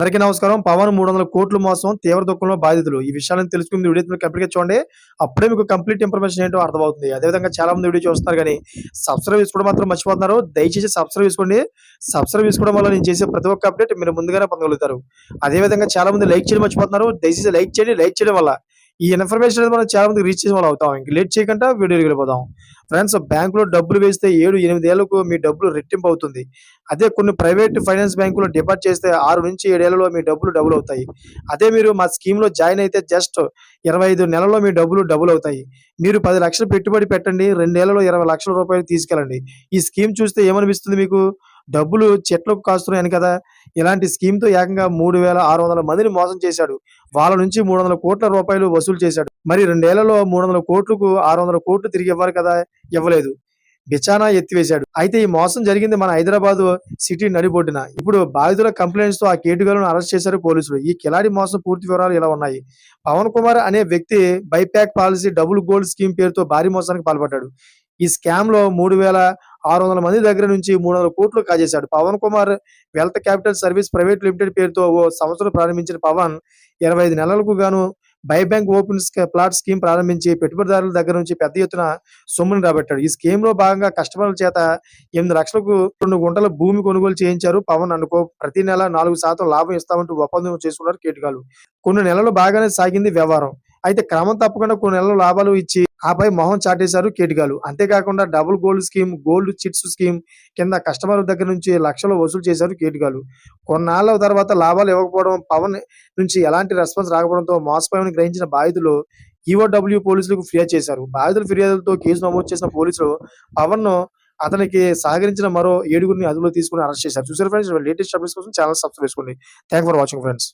అందరికీ నమస్కారం. పవన్ 300 కోట్ల మోసం, తీవ్ర దుఃఖంలో బాధితులు. ఈ విషయాలను తెలుసుకుంది వీడియో కంప్లీట్‌గా చూడండి. అప్పుడే మీకు కంప్లీట్ ఇన్ఫర్మేషన్ ఏంటో అర్థమవుతుంది. అదేవిధంగా చాలా మంది వీడియో చూస్తున్నారు గానీ, సబ్స్క్రైబ్ చేసుకోవడం మాత్రం మర్చిపోతున్నారు. దయచేసి సబ్స్క్రైబ్ చేసుకోండి. సబ్స్క్రైబ్ చేసుకోవడం వల్ల నేను చేసే ప్రతి ఒక్క అప్డేట్ మీరు ముందుగానే పొందగలుగుతారు. అదేవిధంగా చాలా మంది లైక్ చేయడం మర్చిపోతున్నారు. దయచేసి లైక్ చేయండి. లైక్ చేయడం వల్ల ఈ ఇన్ఫర్మేషన్ అనేది మనం చాలా మందికి రీచ్ చేసిన వాళ్ళం అవుతాం. ఇంక లేట్ చేయకుండా వీడియోలోకి వెళ్ళిపోదాం. ఫ్రెండ్స్, బ్యాంకులో డబ్బులు వేస్తే 7, 8 ఏళ్లకు మీ డబ్బులు రెట్టింపు అవుతుంది. అదే కొన్ని ప్రైవేట్ ఫైనాన్స్ బ్యాంకులో డిపాజిట్ చేస్తే 6-7 ఏళ్లలో మీ డబ్బులు డబుల్ అవుతాయి. అదే మీరు మా స్కీమ్‌లో జాయిన్ అయితే జస్ట్ 25 నెలల్లో మీ డబ్బులు డబుల్ అవుతాయి. మీరు 10 లక్షలు పెట్టుబడి పెట్టండి. 2 ఏళ్లలో 20 లక్షల రూపాయలు తీసుకెళ్ళండి. ఈ స్కీమ్ చూస్తే ఏమనిపిస్తుంది మీకు? డబ్బులు చెట్లకు కాస్తున్నాయని కదా! ఇలాంటి స్కీమ్‌తో ఏకంగా 3600 మందిని మోసం చేశాడు. వాళ్ళ నుంచి 300 కోట్ల రూపాయలు వసూలు చేశాడు. మరి 2 ఏళ్లలో 300 కోట్లకు 600 కోట్లు తిరిగి ఇవ్వాలి కదా! ఇవ్వలేదు. బిచానా ఎత్తివేశాడు. అయితే ఈ మోసం జరిగింది మన హైదరాబాద్ సిటీ నడిబొడ్డున. ఇప్పుడు బాధితుల కంప్లెయింట్స్‌తో ఆ కేటుగాళ్లను అరెస్ట్ చేశారు పోలీసులు. ఈ కిలాడి మోసం పూర్తి వివరాలు ఇలా ఉన్నాయి. పవన్ కుమార్ అనే వ్యక్తి బైప్యాక్ పాలసీ డబుల్ గోల్డ్ స్కీమ్ పేరుతో భారీ మోసానికి పాల్పడ్డాడు. ఈ స్కామ్‌లో 3600 మంది దగ్గర నుంచి 300 కోట్లు కాజేశాడు. Pawan Kumar wealth capital service private limited పేరుతో ఓ సంస్థను ప్రారంభించిన పవన్ 25 నెలలకు గాను బ్యాంక్ ఓపెన్ ప్లాట్ స్కీమ్ ప్రారంభించి పెట్టుబడిదారుల దగ్గర నుంచి పెద్ద ఎత్తున సొమ్ముని రాబట్టాడు. ఈ స్కీమ్‌లో భాగంగా కస్టమర్ల చేత 8 లక్షలకు 2 గుంటల భూమి కొనుగోలు చేయించారు పవన్ అనుకో. ప్రతి నెల 4% లాభం ఇస్తామంటూ ఒప్పందం చేసుకున్నారు కేటుగాళ్లు. కొన్ని నెలలు బాగానే సాగింది వ్యవహారం. అయితే క్రమం తప్పకుండా కొన్ని నెలలు లాభాలు ఇచ్చి ఆపై మొహం చాటేశారు కేటుగాళ్లు. అంతేకాకుండా double gold scheme, gold chits scheme కింద కస్టమర్ల దగ్గర నుంచి లక్షలు వసూలు చేశారు కేటుగాళ్లు. కొన్నాళ్ల తర్వాత లాభాలు ఇవ్వకపోవడం, పవన్ నుంచి ఎలాంటి రెస్పాన్స్ రాకపోవడంతో మోసపోయామని గ్రహించిన బాధితులు ఈఓడబ్ల్యూ పోలీసులకు ఫిర్యాదు చేశారు. బాధితుల ఫిర్యాదులతో కేసు నమోదు చేసిన పోలీసులు పవన్‌ను అతనికి సహకరించిన మరో 7గురిని అదుపులోకి తీసుకొని అరెస్ట్ చేశారు. చూసారా ఫ్రెండ్స్, లేటెస్ట్ అప్డేట్స్ కోసం ఛానెల్ సబ్స్క్రైబ్ చేసుకోండి. Thanks for watching friends.